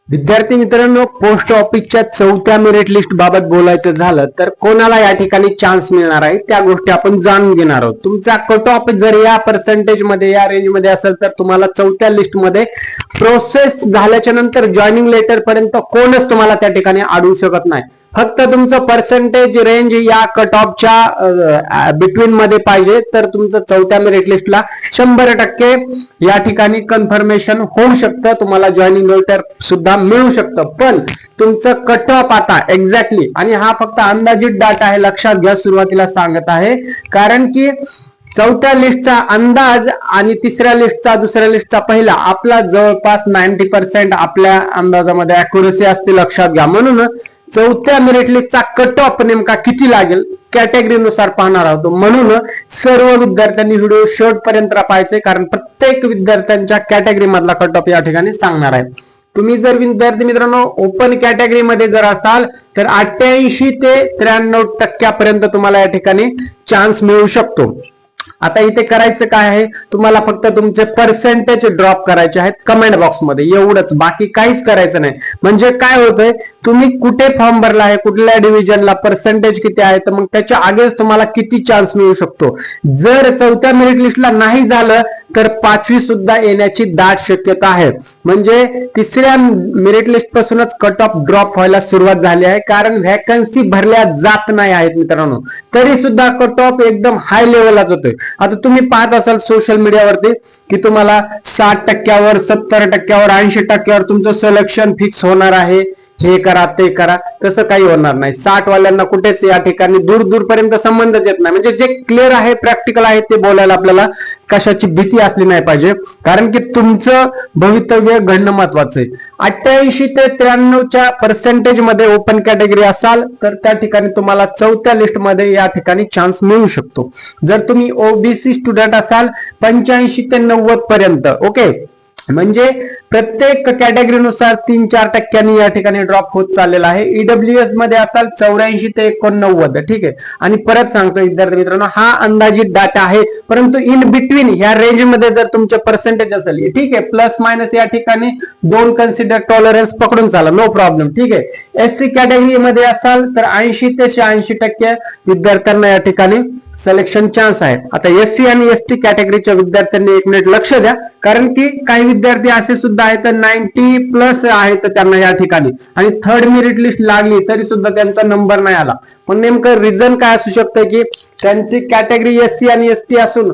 विद्यार्थी मित्रांनो, पोस्ट ऑफिसच्या चौथ्या मेरिट लिस्ट बाबत बोलायचं झालं तर कोणाला या ठिकाणी चान्स मिळणार आहे त्या गोष्टी आपण जाणून घेणार आहोत. तुमचा कट ऑफ जर या पर्सेंटेज मध्ये या रेंज मध्ये असेल तर तुम्हाला चौथ्या लिस्ट मध्ये प्रोसेस झाल्याच्या नंतर जॉईनिंग लेटर पर्यंत कोणच तुम्हाला त्या ठिकाणी अडवू शकत नाही. फक्त तुमचं पर्सेंटेज रेंज या कट ऑफच्या बिटवीन मध्ये पाहिजे तर तुमचं चौथ्या मेरिट लिस्टला 100% या ठिकाणी कन्फर्मेशन होऊ शकतं, तुम्हाला जॉईनिंग लेटर सुद्धा मिळू शकतं. पण तुमचं कट ऑफ आता एक्झॅक्टली, आणि हा फक्त अंदाजित डाटा आहे, लक्षात घ्या, सुरुवातीला सांगत आहे, कारण की चौथ्या लिस्टचा अंदाज आणि तिसऱ्या लिस्टचा दुसऱ्या लिस्टचा पहिला आपला जवळपास 90% आपल्या अंदाजामध्ये अॅक्युरसी असते, लक्षात घ्या. म्हणून चौथ्या मेरिट लिस्टचा कट ऑफ नेमका किती लागेल कॅटेगरीनुसार पाहणार आहोत. म्हणून सर्व विद्यार्थ्यांनी व्हिडिओ शेवटपर्यंत पाहायचे, कारण प्रत्येक विद्यार्थ्यांच्या कॅटेगरी मधला कट ऑफ या ठिकाणी सांगणार आहे. तुम्ही जर विद्यार्थी मित्रांनो ओपन कॅटेगरी मध्ये जर असाल तर 88 ते 93% पर्यंत तुम्हाला या ठिकाणी चान्स मिळू शकतो. आता इथे करायचं काय आहे, तुम्हाला फक्त तुमचे पर्सेंटेज ड्रॉप करायचे आहेत कमेंट बॉक्स मध्ये, एवढंच, बाकी काहीच करायचं नाही. म्हणजे काय होतंय, तुम्ही कुठे फॉर्म भरला आहे, कुठल्या डिव्हिजनला, पर्सेंटेज किती आहे, तर मग त्याच्या आगेच तुम्हाला किती चान्स मिळू शकतो. जर चौथ्या मेरिट लिस्टला नाही झालं तर पाचवी सुद्धा येण्याची दाट शक्यता आहे. म्हणजे तिसऱ्या मेरिट लिस्ट पासूनच कट ऑफ ड्रॉप व्हायला सुरुवात झाली आहे, कारण व्हॅकन्सी भरल्या जात नाही आहेत मित्रांनो, तरी सुद्धा कट ऑफ एकदम हाय लेवललाच होतोय. आता तुम्ही पाहत असाल सोशल मीडियावरती की तुम्हाला 60%वर, 70%वर, 80%वर तुमचं सिलेक्शन फिक्स होणार आहे, हे करा ते करा. तसं काही होणार नाही. 60 वाल्यांना कुठेच या ठिकाणी दूर दूरपर्यंत संबंधच येत नाही. म्हणजे जे क्लिअर आहे, प्रॅक्टिकल आहे, ते बोलायला आपल्याला कशाची भीती असली नाही पाहिजे, कारण की तुमचं भवितव्य घडणं महत्वाचं आहे. 88 ते 93च्या पर्सेंटेज मध्ये ओपन कॅटेगरी असाल तर त्या ठिकाणी तुम्हाला चौथ्या लिस्ट मध्ये या ठिकाणी चान्स मिळू शकतो. जर तुम्ही ओबीसी स्टुडंट असाल 85 ते 90 पर्यंत, ओके, म्हणजे प्रत्येक कॅटेगरीनुसार 3-4% या ठिकाणी ड्रॉप होत चाललेला आहे. ईडब्ल्यूएस मध्ये असाल 84 ते 89, ठीक आहे. आणि परत सांगतो विद्यार्थी मित्रांनो, हा अंदाजित डाटा आहे, परंतु इन बिटवीन ह्या रेंज मध्ये जर तुमचे पर्सेंटेज असेल, ठीक आहे, प्लस मायनस या ठिकाणी 2 कन्सिडर टॉलरन्स पकडून चाला, नो प्रॉब्लेम, ठीक आहे. एससी कॅटेगरी मध्ये असाल तर 80 ते 86% विद्यार्थ्यांना या ठिकाणी सिलेक्शन चान्स आहे. आता एससी आणि एसटी कॅटेगरीच्या विद्यार्थ्यांनी 1 मिनिट लक्ष द्या, कारण की काही विद्यार्थी असे सुद्धा आहेत 90+ आहेत त्यांना या ठिकाणी, आणि थर्ड मेरिट लिस्ट लागली तरी सुद्धा त्यांचा नंबर नाही आला. पण नेमकं रिझन काय असू शकतं की त्यांची कॅटेगरी एससी आणि एसटी असून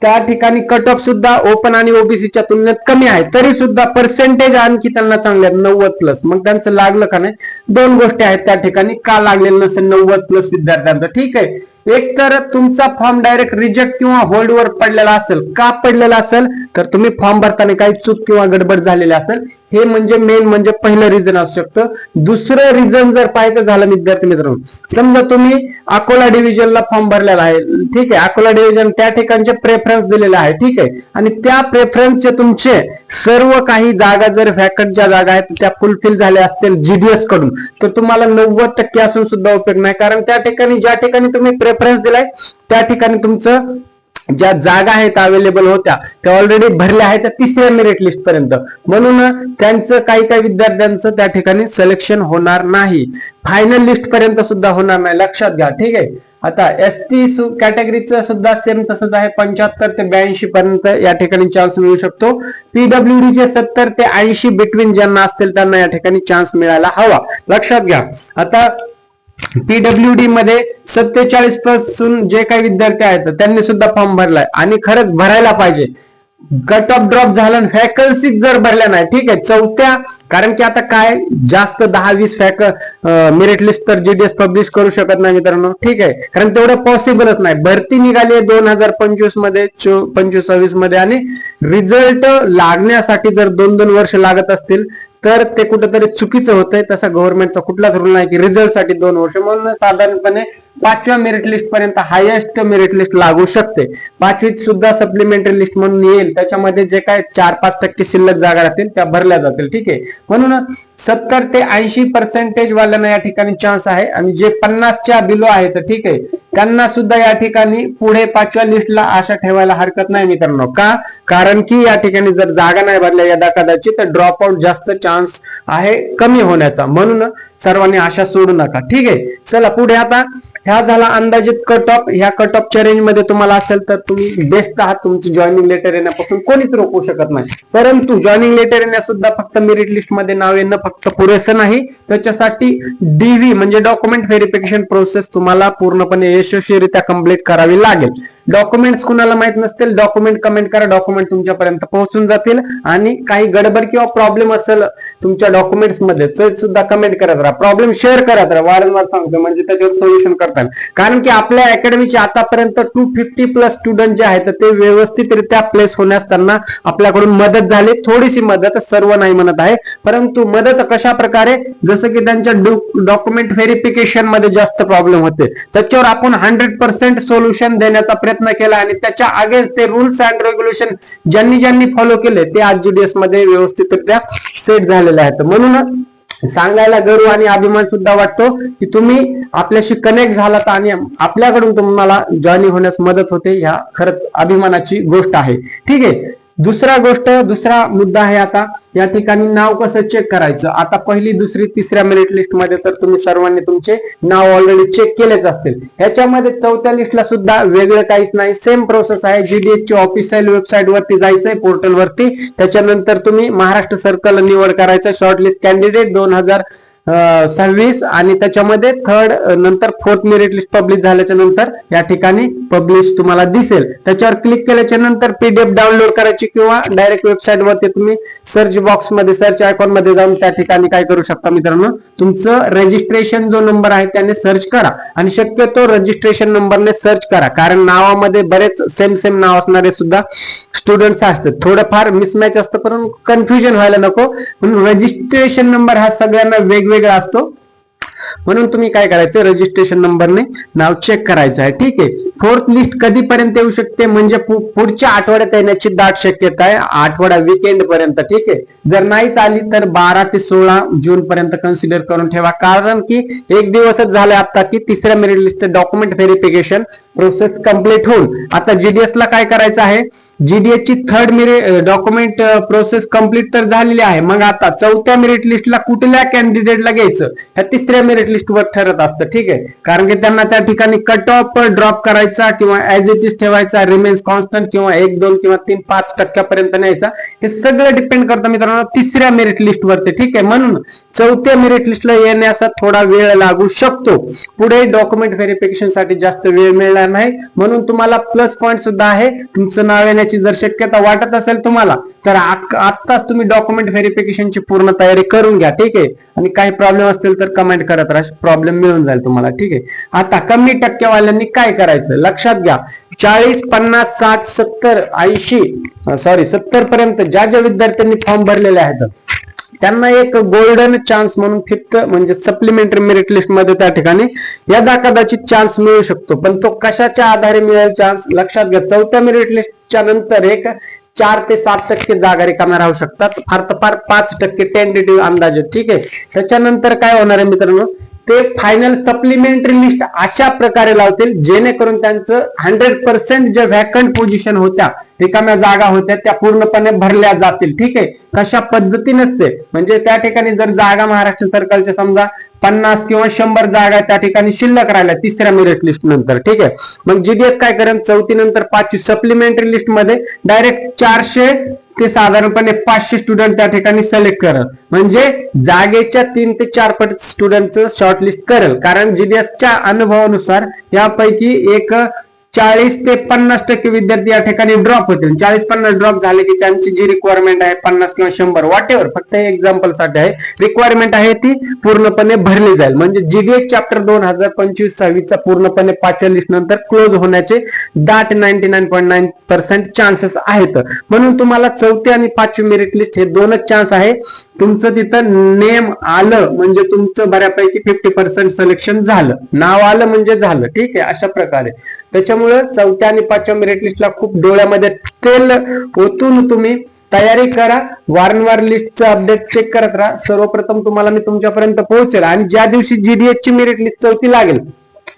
त्या ठिकाणी कट ऑफ सुद्धा ओपन आणि ओबीसीच्या तुलनेत कमी आहे, तरी सुद्धा पर्सेंटेज आणखी त्यांना चांगले आहेत 90+. मग त्यांचं लागलं का नाही, 2 गोष्टी आहेत त्या ठिकाणी, का लागलेलं नसेल 90+ विद्यार्थ्यांचं, ठीक आहे. एक तर तुमचा फॉर्म डायरेक्ट रिजेक्ट किंवा होल्डवर पडलेला असेल. का पडलेला असेल तर तुम्ही फॉर्म भरताना काही चूक किंवा गडबड झालेली असेल, हे म्हणजे मेन म्हणजे पहिलं रिझन असू शकतं. दुसरं रिझन जर पाहायचं झालं विद्यार्थी मित्रांनो, समजा तुम्ही अकोला डिव्हिजनला फॉर्म भरलेला आहे, ठीक आहे, अकोला डिव्हिजन त्या ठिकाणचे प्रेफरन्स दिलेले आहे, ठीक आहे, आणि त्या प्रेफरन्सचे तुमचे सर्व काही जागा जर व्हॅकंट ज्या जागा आहेत त्या फुलफिल झाल्या असतील जीडीएस कडून, तर तुम्हाला 90% असून सुद्धा उपयोग नाही, कारण त्या ठिकाणी ज्या ठिकाणी तुम्ही प्रेफरन्स दिलाय त्या ठिकाणी तुमचं ज्या जागा आहेत अवेलेबल होत्या त्या ऑलरेडी भरल्या आहेत तिसऱ्या मेरिट लिस्ट पर्यंत. म्हणून त्यांचं काही विद्यार्थ्यांचं त्या ठिकाणी सिलेक्शन होणार नाही, फायनल लिस्ट पर्यंत सुद्धा होणार नाही, लक्षात घ्या, ठीक आहे. आता एसटी कॅटेगरीचं सुद्धा सेम तसंच आहे, 75 ते 82 पर्यंत या ठिकाणी चान्स मिळू शकतो. पीडब्ल्यूडीचे 70 ते 80 बिटवीन ज्यांना असतील त्यांना या ठिकाणी चान्स मिळायला हवा, लक्षात घ्या. आता पीडब्ल्यूडी मध्ये 47 पासून जे काही विद्यार्थी आहेत त्यांनी सुद्धा फॉर्म भरलाय, आणि खरंच भरायला पाहिजे. कट ऑफ ड्रॉप झाला, व्हॅकन्सी जर भरल्या नाही, ठीक आहे, चौथ्या, कारण की आता काय जास्त 10-20 मेरिट लिस्ट तर जीडीएस पब्लिश करू शकत नाही मित्रांनो, ठीक आहे, कारण तेवढं पॉसिबलच नाही. भरती निघाली 2025 मध्ये, 25-26 मध्ये, आणि रिझल्ट लागण्यासाठी जर 2-2 वर्ष लागत असतील तर ते कुठेतरी चुकीचं होतंय. तसा गव्हर्नमेंटचा कुठलाच रूल नाही की रिझल्ट साठी 2 वर्ष. म्हणून साधारणपणे 5व्या मेरिट लिस्ट पर्यंत हायेस्ट मेरिट लिस्ट लागू शकते. 5वीत सुद्धा सप्लिमेंटरी लिस्ट म्हणून येईल, त्याच्यामध्ये जे काय 4-5% शिल्लक जागा राहतील त्या भरल्या जातील, ठीक आहे. म्हणून 70 ते 80% वाल्यांना या ठिकाणी चान्स आहे, आणि जे 50च्या बिलो आहेत, ठीक आहे, त्यांना सुद्धा या ठिकाणी पुढे 5व्या लिस्टला आशा ठेवायला हरकत नाही मित्रांनो. का? कारण की या ठिकाणी जर जागा नाही भरल्या यदा कदाचित तर ड्रॉप आउट जास्त चान्स आहे कमी होण्याचा. म्हणून सर्वांनी आशा सोडू नका. ठीक आहे, चला पुढे. आता ह्या झाला अंदाजित कट ऑफ. ह्या कट ऑफच्या रेंज मध्ये तुम्हाला असेल तर तुम्ही बेस्ट आहात. तुमची जॉईनिंग लेटर येण्यापासून कोणीच रोखू शकत नाही. परंतु जॉईनिंग लेटर येण्यास सुद्धा फक्त मेरिट लिस्ट मध्ये नाव येणं फक्त पुरेसं नाही. त्याच्यासाठी डीव्ही म्हणजे डॉक्युमेंट व्हेरिफिकेशन प्रोसेस तुम्हाला पूर्णपणे यशस्वीरित्या कंप्लीट करावी लागेल. डॉक्युमेंट्स कुणाला माहित नसतील, डॉक्युमेंट कमेंट करा, डॉक्युमेंट तुमच्यापर्यंत पोहोचून जातील. आणि काही गडबड किंवा प्रॉब्लेम असेल तुमच्या डॉक्युमेंट्स मध्ये तर सुद्धा कमेंट करत राहा, प्रॉब्लेम शेअर करत राहा. वारंवार सांगतो म्हणजे त्याच्यावर सोल्युशन करता. कारण की आपल्या अकॅडमीचे आतापर्यंत 250+ स्टुडंट जे आहेत ते व्यवस्थितरित्या प्लेस होण्यास त्यांना आपल्याकडून मदत झाली. थोडीशी मदत, सर्व नाही म्हणत आहे, परंतु मदत कशा प्रकारे, जसं की त्यांच्या डॉक्युमेंट व्हेरिफिकेशन मध्ये जास्त प्रॉब्लेम होते, त्याच्यावर आपण 100% सोल्युशन देण्याचा प्रयत्न केला आणि त्याच्या अगेन्स्ट ते रूल्स अँड रेग्युलेशन ज्यांनी फॉलो केले ते आज जीडीएस मध्ये व्यवस्थितरित्या सेट झालेले आहेत. म्हणून सांगायला गर्व आणि अभिमान सुद्धा वाटतो की तुम्ही आपल्याशी कनेक्ट झालात आणि आपल्याकडून तुम्हाला जॉईनिंग होण्यास मदत होते. ह्या खरंच अभिमानाची गोष्ट आहे. ठीक आहे, दुसरा मुद्दा आहे. आता या ठिकाणी नाव कसं चेक करायचं. आता पहिली, दुसरी, तिसऱ्या मेरिट लिस्ट मध्ये तर तुम्ही सर्वांनी तुमचे नाव ऑलरेडी चेक केलेच असतील. ह्याच्यामध्ये 4थ्या लिस्टला सुद्धा वेगळं काहीच नाही, सेम प्रोसेस आहे. जीडीएस ची ऑफिशियल वेबसाईट वरती जायचंय, पोर्टल वरती. त्याच्यानंतर तुम्ही महाराष्ट्र सर्कल निवड करायचं, शॉर्टलिस्ट कॅन्डिडेट 2026 आणि त्याच्यामध्ये थर्ड नंतर 4th मेरिट लिस्ट पब्लिश झाल्याच्या नंतर या ठिकाणी पब्लिश तुम्हाला दिसेल. त्याच्यावर क्लिक केल्याच्या नंतर पीडीएफ डाउनलोड करायची किंवा डायरेक्ट वेबसाईट वरती तुम्ही सर्च बॉक्स मध्ये, सर्च आयकॉन मध्ये जाऊन त्या ठिकाणी काय करू शकता मित्रांनो, तुमचं रजिस्ट्रेशन जो नंबर आहे त्याने सर्च करा आणि शक्यतो रजिस्ट्रेशन नंबरने सर्च करा. कारण नावामध्ये बरेच सेम नाव असणारे सुद्धा स्टुडंट्स असतात. थोडंफार मिसमॅच असतं, पण कन्फ्युजन व्हायला नको. म्हणून रजिस्ट्रेशन नंबर हा सगळ्यांना वेगवेगळा असतो. म्हणून तुम्ही काय करायचं, रजिस्ट्रेशन नंबरने नाव चेक करायचं आहे. ठीक आहे, 4th लिस्ट कधीपर्यंत येऊ शकते म्हणजे पुढच्या आठवड्यात येण्याची दाट शक्यता आहे, आठवडा वीकेंड पर्यंत. ठीक आहे, जर नाहीच आली तर 12 ते 16 जून पर्यंत कन्सिडर करून ठेवा. कारण की एक दिवसच झालाय आता की तिसऱ्या मेरिट लिस्टचं डॉक्युमेंट व्हेरिफिकेशन प्रोसेस कंप्लीट होऊन आता जीडीएस ला काय करायचं आहे, जीडीएस ची थर्ड डॉक्युमेंट प्रोसेस कंप्लीट तर झालेली आहे. मग आता 4थ्या मेरिट लिस्टला कुठल्या कॅन्डिडेटला घ्यायचं ह्या तिसऱ्या मेरिट लिस्टवर ठरत असतं. ठीक आहे, कारण की त्यांना त्या ठिकाणी कट ऑफ ड्रॉप करायचा किंवा ऍज इट इज ठेवायचा, रिमेन्स कॉन्स्टंट किंवा 1, 2 किंवा 3, 5% न्यायचा, हे सगळं डिपेंड करतं मित्रांनो तिसऱ्या मेरिट लिस्ट वरती. ठीक आहे, म्हणून 4थ्या मेरिट लिस्टला येण्याचा थोडा वेळ लागू शकतो. पुढे डॉक्युमेंट व्हेरिफिकेशन साठी जास्त वेळ मिळणार नाही. म्हणून तुम्हाला प्लस पॉईंट सुद्धा आहे. तुमचं नाव येण्याची जर शक्यता वाटत असेल तुम्हाला तर आत्ताच तुम्ही डॉक्युमेंट व्हेरिफिकेशनची पूर्ण तयारी करून घ्या. ठीक आहे, आणि काही प्रॉब्लेम असतील तर कमेंट करत राहा, प्रॉब्लेम मिळून जाईल तुम्हाला. ठीक आहे, आता कमी टक्केवाल्यांनी काय करायचं लक्षात घ्या. 40, 50, 60, 70, 80 70 पर्यंत ज्या विद्यार्थ्यांनी फॉर्म भरलेले आहेत त्यांना एक गोल्डन चान्स म्हणून 5th म्हणजे सप्लिमेंटरी मेरिट लिस्ट मध्ये त्या ठिकाणी यदा कदाचित चान्स मिळू शकतो. पण तो कशाच्या आधारे मिळेल चान्स लक्षात घ्या. 4थ्या मेरिट लिस्टच्या नंतर एक 4 ते 7% जागा रिकाम्या राहू शकतात, फार तर फार 5% टेंटेटिव्ह अंदाजे. ठीक आहे, त्याच्यानंतर काय होणार आहे मित्रांनो, ते फायनल सप्लिमेंटरी लिस्ट अशा प्रकारे लावतील जेणेकरून त्यांचं 100% जे व्हॅकंट पोझिशन होत्या, रिकाम्या जागा होत्या त्या पूर्णपणे भरल्या जातील. ठीक आहे, कशा पद्धतीनेच ते म्हणजे त्या ठिकाणी जर जागा महाराष्ट्र सरकारच्या समजा 50 किंवा 100 जागा त्या ठिकाणी शिल्लक राहिल्या तिसऱ्या मेरिट लिस्ट नंतर. ठीक आहे, मग जीडीएस काय करेल, 4थी नंतर 5वी सप्लिमेंटरी लिस्ट मध्ये डायरेक्ट 400 ते साधारणपणे 500 स्टुडंट त्या ठिकाणी सिलेक्ट करेल. म्हणजे जागेच्या 3 ते 4 पट स्टुडंटचं शॉर्टलिस्ट करेल. कारण जीडीएसच्या अनुभवानुसार यापैकी एक 40 ते 50% विद्यार्थी या ठिकाणी ड्रॉप होतील. 40-50 ड्रॉप झाले की त्यांची जी रिक्वायरमेंट आहे 50 किंवा 100 वॉटेवर, फक्त एक्झाम्पल साठी आहे, रिक्वायरमेंट आहे ती पूर्णपणे भरली जाईल. म्हणजे जीडीएस चॅप्टर 2025-26 पूर्णपणे 5व्या लिस्ट नंतर क्लोज होण्याचे दाट 99.9% चान्सेस आहेत. म्हणून तुम्हाला 4थी आणि 5वी मेरिट लिस्ट हे दोनच चान्स आहे. तुमचं तिथं नेम आलं म्हणजे तुमचं बऱ्यापैकी 50% सिलेक्शन झालं, नाव आलं म्हणजे झालं. ठीक आहे, अशा प्रकारे. त्याच्यामुळे 4थ्या आणि 5व्या मेरिट लिस्टला खूप डोळ्यामध्ये तेल ओतून तुम्ही तयारी करा. वारंवार लिस्टचं अपडेट चेक करत राहा. सर्वप्रथम तुम्हाला मी तुमच्यापर्यंत पोहोचेल आणि ज्या दिवशी जीडीएस ची मेरिट लिस्ट 4थी लागेल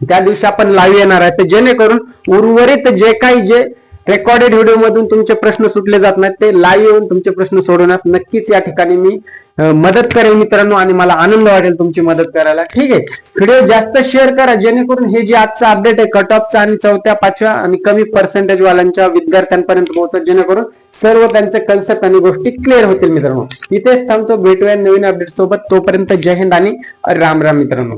त्या दिवशी आपण लाईव्ह येणार आहे, तर जेणेकरून उर्वरित जे रेकॉर्डेड व्हिडिओ मधून तुमचे प्रश्न सुटले जात नाहीत ते लाईव्ह येऊन तुमचे प्रश्न सोडवण्यास नक्कीच या ठिकाणी मी मदत करेन मित्रांनो, आणि मला आनंद वाटेल तुमची मदत करायला. ठीक आहे, व्हिडिओ जास्त शेअर करा जेणेकरून हे जे आजचा अपडेट आहे कट ऑफचा आणि 4थ्या 5व्या आणि कमी पर्सेंटेज वाल्यांच्या विद्यार्थ्यांपर्यंत पोहोचत, जेणेकरून सर्व त्यांचे कन्सेप्ट आणि गोष्टी क्लिअर होतील मित्रांनो. इथेच थांबतो, भेटूया नवीन अपडेट सोबत. तोपर्यंत जय हिंद आणि राम राम मित्रांनो.